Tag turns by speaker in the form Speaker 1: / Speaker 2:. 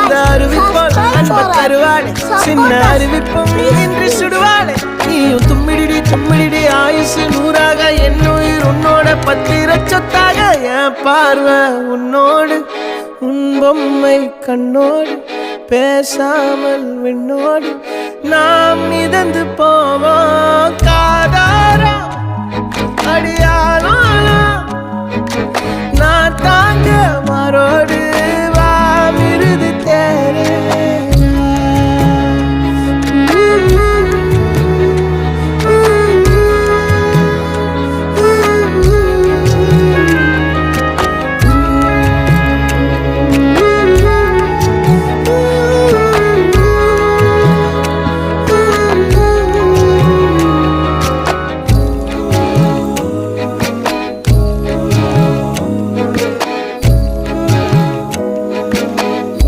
Speaker 1: அந்த அறிவிப்போல் அன்ப தருவாளே சின்ன அறிவிப்பும் இன்று சுடுவாளே நீயும் தும்மிடி ஆயுசு 100ஆக என் உயிர் உன்னோட பத்திர சொத்தாக என் பார்வை உன்னோடு உன் பொம்மை கண்ணோடு பேசாமல் விண்ணோடு நாம் மிதந்து போவோம் காதாரா அடியானாலும் நான் தாங்க மாறோடு